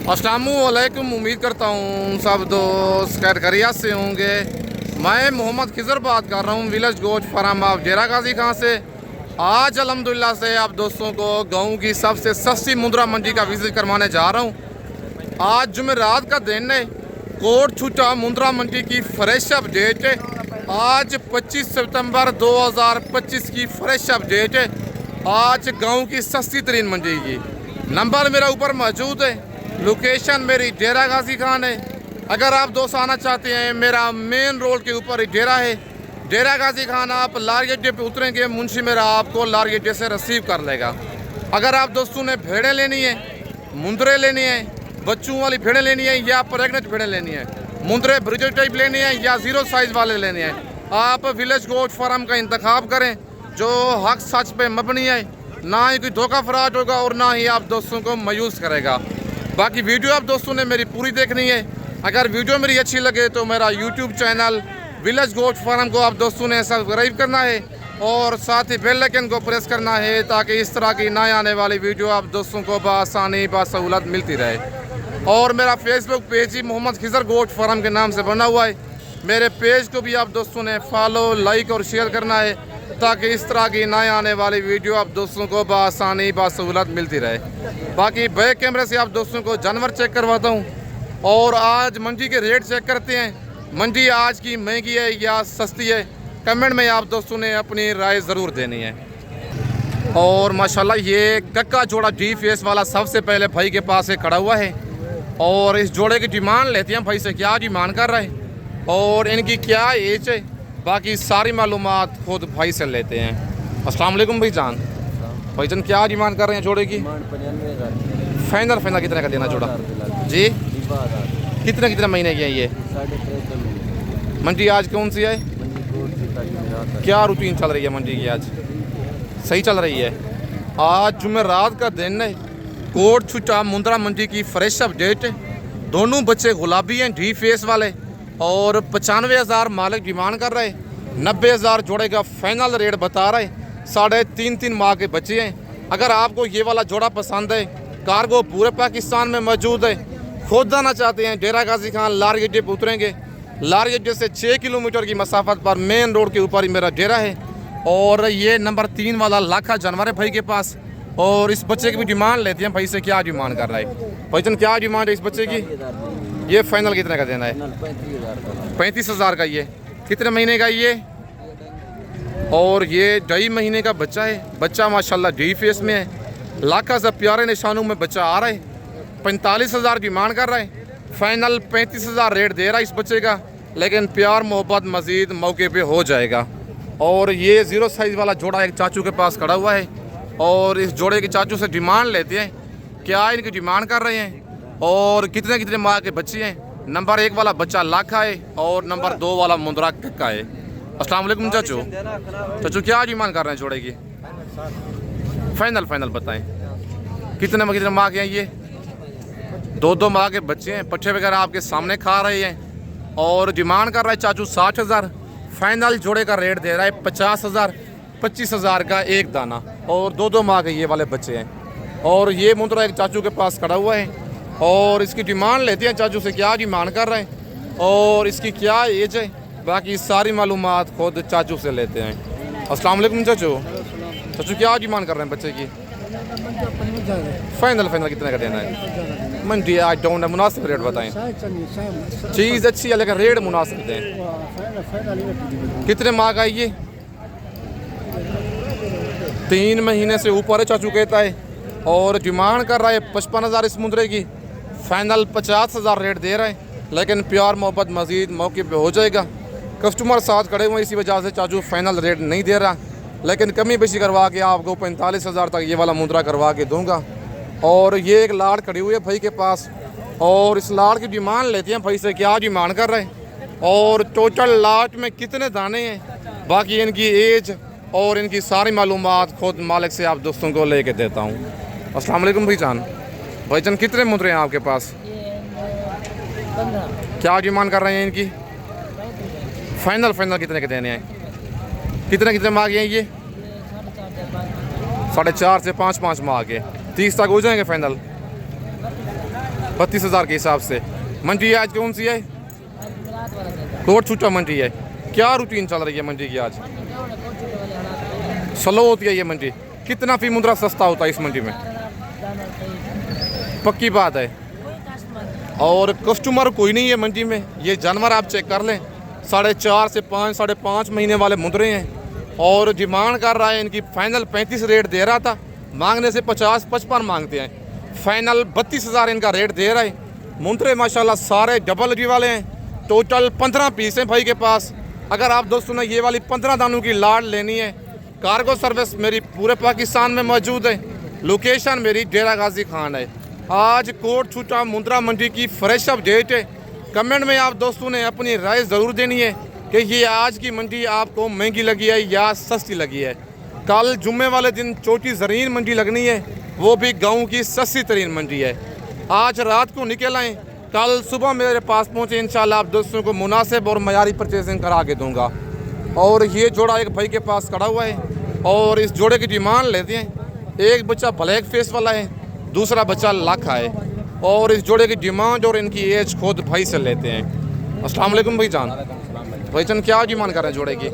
अस्सलामुअलैकुम। उम्मीद करता हूँ सब दोस्त खैर खैरियत से होंगे। मैं मोहम्मद खिजर बात कर रहा हूँ विलेज गोश्त फार्म ऑफ डेरा गाजी खां से। आज अल्हम्दुलिल्लाह से आप दोस्तों को गाँव की सबसे सस्ती मुंद्रा मंडी का विजिट करवाने जा रहा हूँ। आज जुमेरात का दिन है। कोट छुट्टा मुंद्रा मंडी की फ्रेश अपडेट है। आज 25 सितंबर 2025 की फ्रेश अपडेट है। आज गाँव की सस्ती तरीन मंडी की नंबर मेरा ऊपर मौजूद है। लोकेशन मेरी डेरा गाजी खान है। अगर आप दोस्त आना चाहते हैं, मेरा मेन रोड के ऊपर ही डेरा है। डेरा गाजी खान आप लारी अड्डे पे उतरेंगे, मुंशी मेरा आपको लारी अड्डे से रिसीव कर लेगा। अगर आप दोस्तों ने भेड़ें लेनी है, मुंदरे लेनी है, बच्चों वाली भेड़ें लेनी है या प्रेगनेंट भेड़ें लेनी है, मुंदरे ब्रिजेट टाइप लेनी है या ज़ीरो साइज़ वाले लेने हैं, आप विलेज गोश्त फार्म का इंतखाब करें जो हक सच पे मबनी है। ना ही कोई धोखा फराड होगा और ना ही आप दोस्तों को मायूस करेगा। बाकी वीडियो आप दोस्तों ने मेरी पूरी देखनी है। अगर वीडियो मेरी अच्छी लगे तो मेरा यूट्यूब चैनल विलेज गोश्त फार्म को आप दोस्तों ने सब्सक्राइब करना है और साथ ही बेल आइकन को प्रेस करना है ताकि इस तरह की नए आने वाली वीडियो आप दोस्तों को बआसानी बासहूलत मिलती रहे। और मेरा फेसबुक पेज ही मोहम्मद खिजर गोश्त फार्म के नाम से बना हुआ है। मेरे पेज को भी आप दोस्तों ने फॉलो, लाइक और शेयर करना है ताकि इस तरह की नए आने वाली वीडियो आप दोस्तों को बआसानी बासहूलत मिलती रहे। बाकी बैक कैमरे से आप दोस्तों को जानवर चेक करवाता हूँ और आज मंडी के रेट चेक करते हैं। मंडी आज की महंगी है या सस्ती है, कमेंट में आप दोस्तों ने अपनी राय ज़रूर देनी है। और माशाल्लाह ये कक्का जोड़ा डी फेस वाला सबसे पहले भाई के पास खड़ा हुआ है और इस जोड़े की डिमांड लेते हैं भाई से, क्या डिमांड कर रहे हैं और इनकी क्या एज है। बाकी सारी मालूमात खुद भाई से लेते हैं। अस्सलाम वालेकुम भाईजान। भाईजान क्या डिमांड कर रहे हैं जोड़े की? फाइनल कितने का देना जोड़ा जी? कितने महीने की है ये? मंडी आज कौन सी है? क्या रूटीन चल रही है मंडी की? आज सही चल रही है। आज जुमेरात का दिन है। कोट छुट्टा मुंद्रा मंडी की फ्रेश अपडेट है। दोनों बच्चे गुलाबी हैं, डी फेस वाले और 95,000 मालिक डिमांड कर रहे। 90,000 जोड़े का फाइनल रेट बता रहे। 3.5 माह के बच्चे हैं। अगर आपको ये वाला जोड़ा पसंद है, कार्गो पूरे पाकिस्तान में मौजूद है। खुद आना चाहते हैं, डेरा गाजी खान लारी अड्डे पर उतरेंगे। लारी अड्डे से 6 किलोमीटर की मसाफत पर मेन रोड के ऊपर ही मेरा डेरा है। और ये नंबर 3 वाला लाखा जानवर है भाई के पास। और इस बच्चे की भी डिमांड लेते हैं भाई से, क्या डिमांड कर रहा है भाईजान? क्या डिमांड है इस बच्चे की? ये फाइनल कितने का देना है? 35,000 का। ये कितने महीने का ये? और ये 2.5 महीने का बच्चा है। बच्चा माशाल्लाह डी फेस में है। लाखा से प्यारे निशानों में बच्चा आ रहा है। 45,000 डिमांड कर रहा है। फाइनल 35,000 रेट दे रहा है इस बच्चे का, लेकिन प्यार मोहब्बत मज़ीद मौके पे हो जाएगा। और ये ज़ीरो साइज़ वाला जोड़ा एक चाचू के पास खड़ा हुआ है और इस जोड़े के चाचू से डिमांड लेते हैं, क्या इनकी डिमांड कर रहे हैं और कितने माह के बच्चे हैं। नंबर 1 वाला बच्चा लाखा है और नंबर 2 वाला मुंद्रा कक्का है। अस्सलाम वालेकुम चाचू क्या डिमांड कर रहे हैं जोड़े की? फाइनल बताएं। कितने माह के हैं ये? 2 माह के बच्चे हैं। पट्ठे वगैरह आपके सामने खा रहे हैं और डिमांड कर रहा है चाचू 60,000। फाइनल जोड़े का रेट दे रहा है 50,000। 25,000 का एक दाना और 2 माह के ये वाले बच्चे हैं। और ये मुंद्रा एक चाचू के पास खड़ा हुआ है और इसकी डिमांड लेते हैं चाचू से, क्या डिमांड कर रहे हैं और इसकी क्या एज है। बाकी सारी मालूमात खुद चाचू से लेते हैं। अस्सलाम वालेकुम चाचू क्या डिमांड कर रहे हैं बच्चे की? फाइनल कितने का देना है? मंडी आज डाउन है, मुनासिब रेट बताएं। चीज़ अच्छी है लेकिन रेट मुनासिब दें। कितने माह का है ये? 3 महीने से ऊपर है चाचू कहता है और डिमांड कर रहा है 55,000 इस मुंद्रे की। फाइनल 50,000 रेट दे रहा है, लेकिन प्यार मोहब्बत मज़ीद मौके पे हो जाएगा। कस्टमर साथ खड़े हुए, इसी वजह से चाचू फाइनल रेट नहीं दे रहा, लेकिन कमी बेशी करवा के आपको 45,000 तक ये वाला मुंद्रा करवा के दूंगा। और ये एक लाड़ खड़ी हुई है भाई के पास और इस लाड़ की डिमांड लेते हैं भाई से, क्या डिमांड कर रहे हैं और टोटल लाट में कितने दाने हैं। बाकी इनकी एज और इनकी सारी मालूमात खुद मालिक से आप दोस्तों को लेके देता हूँ। अस्सलाम वालेकुम भाईजान कितने मुंद्रे हैं आपके पास? 15। क्या डिमांड कर रहे हैं इनकी? फाइनल कितने के देने हैं? कितने माह के हैं ये? 4.5 से 5 माह के। 30 तक हो जाएंगे फाइनल। 32,000 के हिसाब से। मंडी आज कौन सी है? कोट छूटा मंडी है। क्या रूटीन चल रही है मंडी की आज? स्लो होती है ये मंडी। कितना फी मुद्रा सस्ता होता है इस मंडी में? पक्की बात है। और कस्टमर कोई नहीं है मंडी में। ये जानवर आप चेक कर लें, 4.5 से 5, 5.5 महीने वाले मुद्रे हैं और डिमांड कर रहा है। इनकी फाइनल 35 रेट दे रहा था, मांगने से 50-55 मांगते हैं। फाइनल 32,000 इनका रेट दे रहा है। मुद्रे माशाल्लाह सारे डबल जी वाले हैं। टोटल 15 पीस हैं भाई के पास। अगर आप दोस्तों ने ये वाली 15 दानों की लाड़ लेनी है, कार्गो सर्विस मेरी पूरे पाकिस्तान में मौजूद है। लोकेशन मेरी डेरा गाजी खान है। आज कोट छूटा मुंद्रा मंडी की फ्रेश अपडेट है। कमेंट में आप दोस्तों ने अपनी राय ज़रूर देनी है कि ये आज की मंडी आपको महंगी लगी है या सस्ती लगी है। कल जुम्मे वाले दिन छोटी ज़रीन मंडी लगनी है, वो भी गाँव की सस्ती तरीन मंडी है। आज रात को निकल आएँ, कल सुबह मेरे पास पहुँचे, इंशाल्लाह आप दोस्तों को मुनासिब और मयारी परचेजिंग करा के दूँगा। और ये जोड़ा एक भाई के पास खड़ा हुआ है और इस जोड़े की डिमांड लेते हैं। एक बच्चा ब्लैक फेस वाला है, दूसरा बच्चा लाखा है और इस जोड़े की डिमांड और इनकी एज खुद भाई से लेते हैं। अस्सलाम वालेकुम भाईजान। भाईजान क्या डिमांड कर रहे हैं जोड़े की?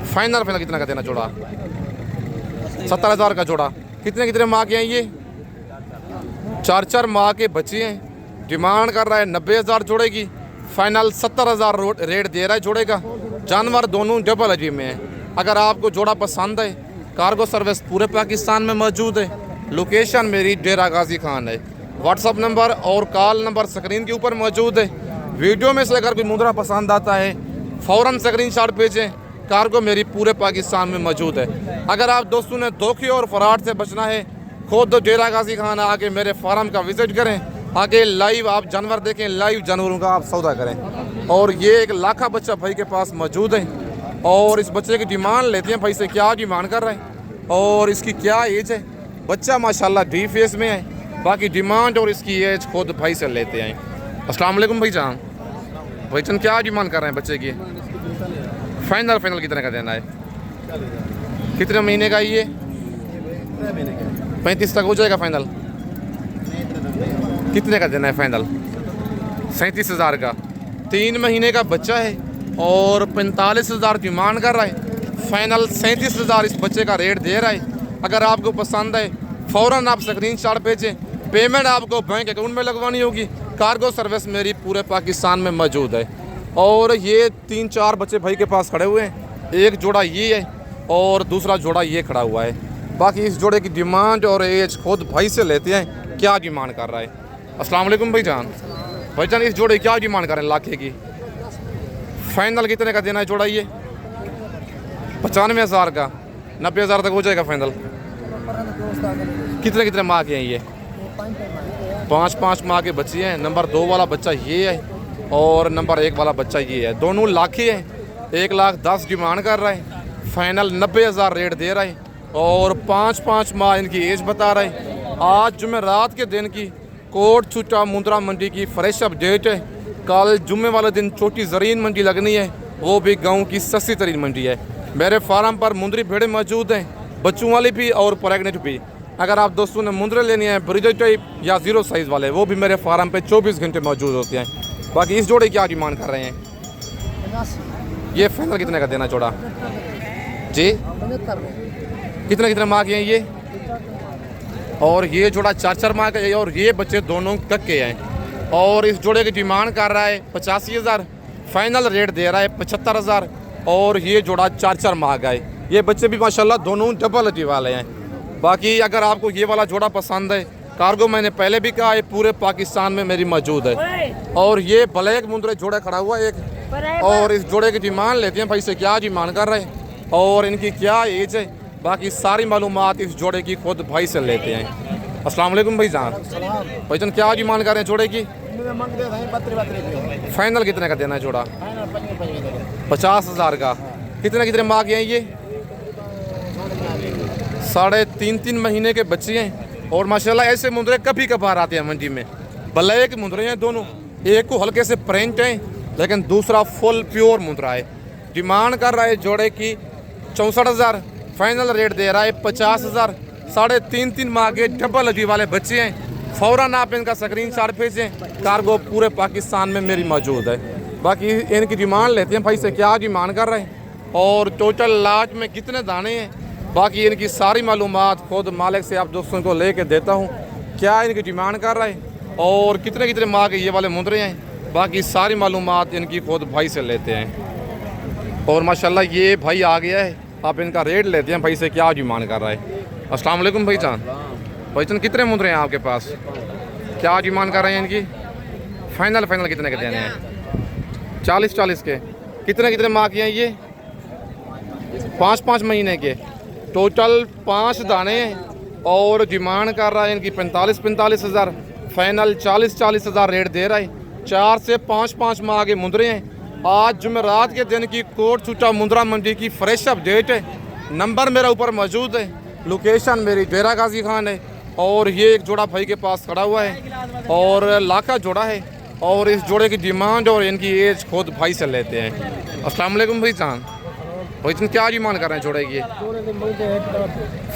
फाइनल कितना का देना जोड़ा? 70,000 का जोड़ा। कितने माह के हैं ये? 4 माह के बच्चे हैं। डिमांड कर रहा है 90,000 जोड़े की। फाइनल 70,000 रेट दे रहा है जोड़े का। जानवर दोनों डबल अजीब में है। अगर आपको जोड़ा पसंद है, कार्गो सर्विस पूरे पाकिस्तान में मौजूद है। लोकेशन मेरी डेरा गाजी खान है। व्हाट्सअप नंबर और कॉल नंबर स्क्रीन के ऊपर मौजूद है। वीडियो में से अगर कोई मुद्रा पसंद आता है फ़ौरन स्क्रीनशॉट भेजें। कार्गो मेरी पूरे पाकिस्तान में मौजूद है। अगर आप दोस्तों ने धोखे और फ्रॉड से बचना है, खुद डेरा गाजी खान आके मेरे फार्म का विज़िट करें। आगे लाइव आप जानवर देखें, लाइव जानवरों का आप सौदा करें। और ये एक लाखा बच्चा भाई के पास मौजूद है और इस बच्चे की डिमांड लेते हैं भाई से। क्या डिमांड कर रहे हैं और इसकी क्या एज है? बच्चा माशाल्लाह डी फेस में है। बाकी डिमांड और इसकी एज खुद भाई से लेते हैं। अस्सलाम वालेकुम भाईजान। भाईजान क्या डिमांड कर रहे हैं बच्चे की? फाइनल कितने का देना है? कितने महीने का ये? 35 तक हो जाएगा फाइनल। कितने का देना है फाइनल? 37,000 का। 3 महीने का बच्चा है और 45,000 डिमांड कर रहा है। फाइनल 37,000 इस बच्चे का रेट दे रहा है। अगर आपको पसंद है फ़ौरन आप स्क्रीनशॉट भेजें। पेमेंट आपको बैंक अकाउंट में लगवानी होगी। कार्गो सर्विस मेरी पूरे पाकिस्तान में मौजूद है। और ये 3-4 बच्चे भाई के पास खड़े हुए हैं। एक जोड़ा ये है और दूसरा जोड़ा ये खड़ा हुआ है। बाकी इस जोड़े की डिमांड और एज खुद भाई से लेते हैं। क्या डिमांड कर रहा है? अस्सलाम वालेकुम भाईजान। भाईजान इस जोड़े क्या डिमांड कर रहे हैं लाखे की? फाइनल कितने का देना है जोड़ा ये? 95,000 का। 90,000 तक हो जाएगा फाइनल। कितने माह के हैं ये? 5 माह के बच्चे हैं। नंबर 2 वाला बच्चा ये है और नंबर 1 वाला बच्चा ये है। दोनों लाखे हैं। 1,10,000 डिमांड कर रहा है। फाइनल 90,000 रेट दे रहा है और 5 माह इनकी एज बता रहा है। आज जुमेरात के दिन की कोट छूटा मुंद्रा मंडी की फ्रेश अपडेट है। कल जुम्मे वाले दिन छोटी ज़रीन मंडी लगनी है, वो भी गांव की सस्ती तरीन मंडी है। मेरे फार्म पर मुंद्री भेड़ें मौजूद हैं, बच्चों वाली भी और प्रेगनेंट भी। अगर आप दोस्तों ने मुंद्रे लेनी है ब्रिजेट टाइप या 0 साइज़ वाले, वो भी मेरे फार्म पे 24 घंटे मौजूद होते हैं। बाकी इस जोड़े क्या डिमांड कर रहे हैं? ये फाइनल कितने का देना जोड़ा जी? कितने माह के हैं ये? और ये जोड़ा 4 माह का है और ये बच्चे दोनों कक के हैं। और इस जोड़े की डिमांड कर रहा है 85,000। फाइनल रेट दे रहा है 75,000 और ये जोड़ा 4 माह का है। ये बच्चे भी माशाल्लाह दोनों डबल अटी वाले हैं। बाकी अगर आपको ये वाला जोड़ा पसंद है, कार्गो मैंने पहले भी कहा है पूरे पाकिस्तान में मेरी मौजूद है। और ये ब्लैक मुंद्रे जोड़ा खड़ा हुआ है एक। और इस जोड़े की डिमांड लेते हैं भाई से। क्या डिमांड कर रहे हैं और इनकी क्या एज है? बाकी सारी मालूमात इस जोड़े की खुद भाई से लेते हैं। अस्सलाम वालेकुम भाईजान। भाईजान क्या डिमांड कर रहे हैं जोड़े की? फाइनल कितने का देना है जोड़ा? 50,000 का। कितने माह के हैं ये? 3.5 महीने के बच्चे हैं। और माशाल्लाह ऐसे मुंद्रे कभी कभार आते हैं मंडी में। ब्लैक मुंद्रे हैं दोनों। एक को हल्के से प्रिंट है लेकिन दूसरा फुल प्योर मुंद्रा है। डिमांड कर रहा है जोड़े की 64,000। फाइनल रेट दे रहा है 50,000। 3.5 माह के डबल अजी वाले बच्चे हैं। फ़ौरन आप इनका स्क्रीन शॉट भेजें। कार्गो पूरे पाकिस्तान में मेरी मौजूद है। बाकी इनकी डिमांड लेते हैं भाई से क्या डिमांड कर रहे हैं और टोटल लाट में कितने दाने हैं। बाकी इनकी सारी मालूमात खुद मालिक से आप दोस्तों को लेके देता हूँ, क्या इनकी डिमांड कर रहे हैं और कितने कितने माह के ये वाले मुंदरे हैं। बाकी सारी मालूमात इनकी खुद भाई से लेते हैं। और माशाल्लाह ये भाई आ गया है, आप इनका रेट लेते हैं भाई से क्या डिमांड कर रहा है। अस्सलाम वालेकुम भाईजान। भाईजान कितने मुंदरे हैं आपके पास, क्या डिमांड कर रहे हैं इनकी? फाइनल कितने के देने हैं? 40 के। कितने कितने माह के हैं ये? 5 महीने के। टोटल 5 दाने हैं और डिमांड कर रहा है इनकी 45 हज़ार। फाइनल 40 हज़ार रेट दे रहा है। 4 से 5 माह के मुंदरे हैं। आज जुमेरात के दिन की कोट छूटा मुंदरा मंडी की फ्रेश अपडेट है। नंबर मेरा ऊपर मौजूद है, लोकेशन मेरी डेरा गाजी खान है और ये एक जोड़ा भाई के पास खड़ा हुआ है और लाखा जोड़ा है और इस जोड़े की डिमांड और इनकी एज खुद भाई से लेते हैं। अस्सलाम वालेकुम भाईजान। भाईजान क्या डिमांड कर रहे हैं जोड़े की?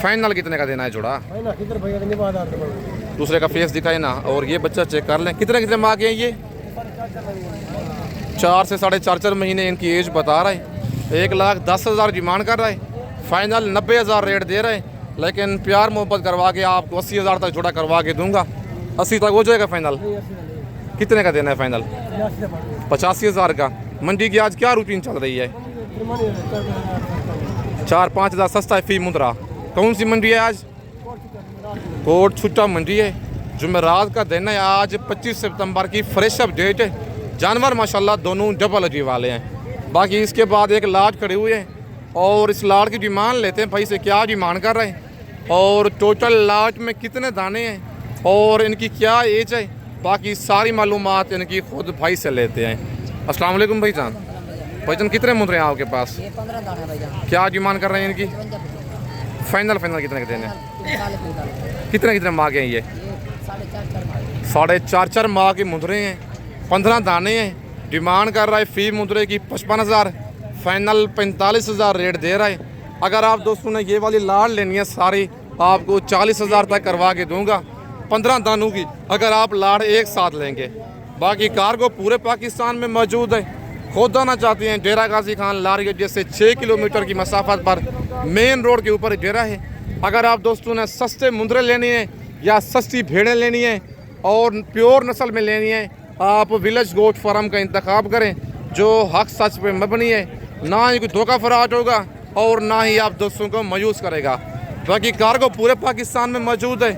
फाइनल कितने का देना है जोड़ा? दूसरे का फेस दिखाए ना और ये बच्चा चेक कर लें। कितने कितने माह के हैं ये? 4 से 4.5 महीने इनकी एज बता रहा है। 1,10,000 डिमांड कर रहा है। फाइनल 90,000 रेट दे रहे हैं, लेकिन प्यार मोहब्बत करवा के आपको 80,000 तक जोड़ा करवा के दूंगा। 80 तक हो जाएगा फाइनल। कितने का देना है फाइनल? 85,000 का। मंडी की आज क्या रूटीन चल रही है? 4-5 हज़ार सस्ता है फी मुंदरा। कौन सी मंडी है आज? कोट छुट्टा मंडी है। जुमेरात का दिन है। आज 25 सितंबर की फ्रेश अपडेट है। जानवर माशाल्लाह दोनों डबल अजी वाले हैं। बाकी इसके बाद एक लाट खड़ी हुई है और इस लाट की डिमांड लेते हैं भाई से क्या डिमांड कर रहे हैं और टोटल लाट में कितने दाने हैं और इनकी क्या एज है। बाकी सारी मालूमात इनकी खुद भाई से लेते हैं। अस्सलाम वालेकुम भाईजान। भाईजान कितने मुंदरे हैं आपके पास? 15 दाने भाईजान। क्या डिमांड कर रहे हैं इनकी? फाइनल कितने के देने? कितने माह के हैं ये? 4.5 माह के मुंदरे हैं। 15 दाने हैं। डिमांड कर रहा है फी मुंदरे की 55,000। फाइनल 45,000 रेट दे रहा है। अगर आप दोस्तों ने ये वाली लाट लेनी है सारी, आपको 40,000 तक करवा के दूंगा 15 दानों की, अगर आप लाट एक साथ लेंगे। बाकी कार्गो पूरे पाकिस्तान में मौजूद है। खुद आना चाहते हैं डेरा गाजी खान लारी जैसे 6 किलोमीटर की मसाफत पर मेन रोड के ऊपर डेरा है। अगर आप दोस्तों ने सस्ते मुंदरे लेने हैं या सस्ती भेड़ें लेनी है और प्योर नस्ल में लेनी है, आप विलेज गोट फार्म का इंतखाब करें जो हक सच पे मबनी है। ना ही कोई धोखा फराड होगा और ना ही आप दोस्तों को मायूस करेगा। बाकी कार्गो पूरे पाकिस्तान में मौजूद है।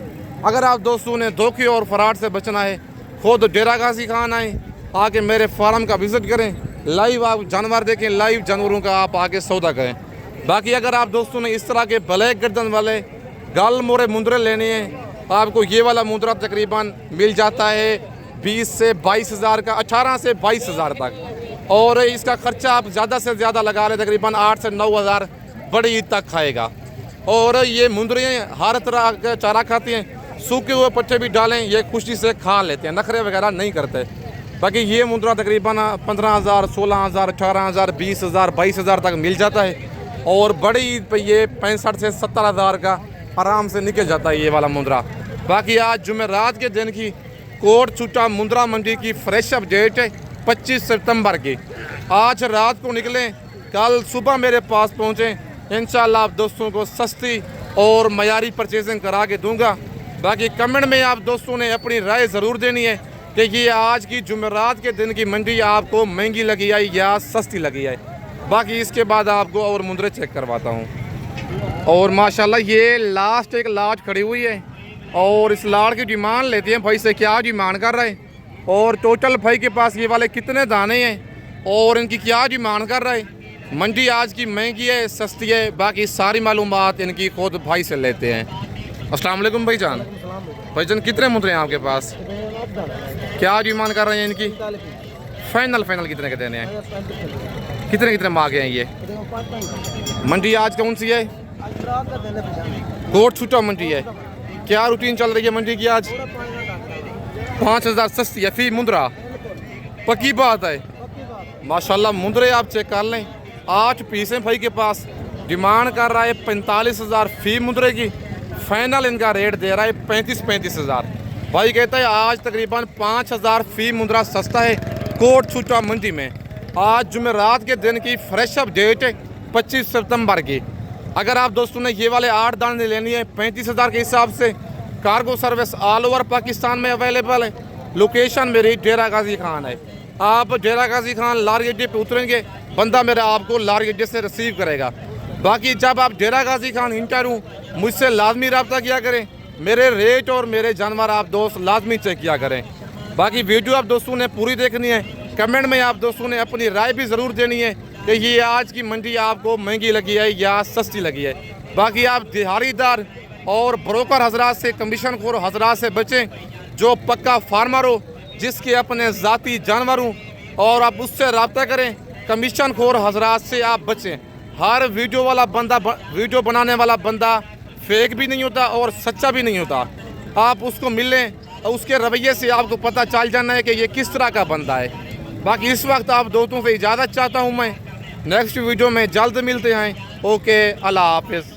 अगर आप दोस्तों ने धोखे और फराड से बचना है, खुद डेरा गाजी खान आए, आके मेरे फार्म का विज़िट करें, लाइव आप जानवर देखें, लाइव जानवरों का आप आके सौदा करें। बाकी अगर आप दोस्तों ने इस तरह के ब्लैक गर्दन वाले गाल मोरे मुंदरे लेने हैं, आपको ये वाला मुंदरा तकरीबन मिल जाता है 20 से 22,000 का, 18 से 22,000 तक। और इसका खर्चा आप ज़्यादा से ज़्यादा लगा लें, तकरीबन 8 से 9,000 बड़ी ईद तक खाएगा। और ये मुंदरे हर तरह का चारा खाती हैं, सूखे हुए पट्टे भी डालें ये खुशी से खा लेते हैं, नखरे वगैरह नहीं करते। बाकी ये मुंदरा तकरीबन 15,000, 16,000, 18,000, 20,000, 22,000 तक मिल जाता है। और बड़ी ईद पे ये 65 से 70,000 का आराम से निकल जाता है ये वाला मुंदरा। बाकी आज जुमेरात के दिन की कोट छुट्टा मुंदरा मंडी की फ्रेश अपडेट है 25 सितंबर की। आज रात को निकलें, कल सुबह मेरे पास पहुँचें। इंशाल्लाह आप दोस्तों को सस्ती और मयारी परचेजिंग करा के दूंगा। बाकी कमेंट में आप दोस्तों ने अपनी राय ज़रूर देनी है कि ये आज की जुमेरात के दिन की मंडी आपको महंगी लगी है या सस्ती लगी है। बाकी इसके बाद आपको और मुंदरे चेक करवाता हूँ। और माशाल्लाह ये लास्ट एक लाट खड़ी हुई है और इस लाट की डिमांड लेते हैं भाई से क्या डिमांड कर रहे हैं और टोटल भाई के पास ये वाले कितने दाने हैं और इनकी क्या डिमांड कर रहे हैं। मंडी आज की महंगी है सस्ती है, बाकी सारी मालूमात इनकी खुद भाई से लेते हैं। अस्सलाम वालेकुम भाईजान। भाईजान कितने मुंदरे हैं आपके पास, क्या डिमांड कर रहे हैं इनकी? फाइनल कितने के देने हैं? कितने माह के हैं ये? मंडी आज कौन सी है? कोट छुट्टा मंडी है। क्या रूटीन चल रही है मंडी की आज? 5,000 सस्ती है फी मुंदरा, पक्की बात है। माशाल्लाह मुंदरे आप चेक कर लें, 8 पीस हैं भाई के पास। डिमांड कर रहा है 45,000 फी मुंदरे की। फाइनल इनका रेट दे रहा है 35 हज़ार। भाई कहता है आज तकरीबन 5,000 फी मुंद्रा सस्ता है कोट छूटा मंडी में। आज जुमेरात के दिन की फ्रेश अप डेट है 25 सितंबर की। अगर आप दोस्तों ने ये वाले 8 दाने लेनी है 35,000 के हिसाब से, cargo service all over Pakistan में अवेलेबल है। लोकेशन मेरी डेरा गाजी खान है। आप डेरा गाजी खान लारी अड्डे पे उतरेंगे, बंदा मेरा आपको लारी अड्डे से रिसीव करेगा। बाकी जब आप डेरा गाजी खान इंटरव्यू मुझसे लाजमी रब्ता किया करें, मेरे रेट और मेरे जानवर आप दोस्त लाजमी चेक किया करें। बाकी वीडियो आप दोस्तों ने पूरी देखनी है। कमेंट में आप दोस्तों ने अपनी राय भी ज़रूर देनी है कि ये आज की मंडी आपको महंगी लगी है या सस्ती लगी है। बाकी आप दिहाड़ीदार और ब्रोकर हजरात से, कमीशन खोर हजरात से बचें। जो पक्का फार्मर हो, जिसके अपने ज़ाती जानवर हों, और आप उससे रब्ता करें। कमीशन खोर हजरात से आप बचें। हर वीडियो बनाने वाला बंदा फेक भी नहीं होता और सच्चा भी नहीं होता। आप उसको मिलें और उसके रवैये से आपको पता चल जाना है कि ये किस तरह का बंदा है। बाकी इस वक्त आप दोस्तों से इजाज़त चाहता हूँ मैं। नेक्स्ट वीडियो में जल्द मिलते हैं। ओके, अल्लाह हाफिज़।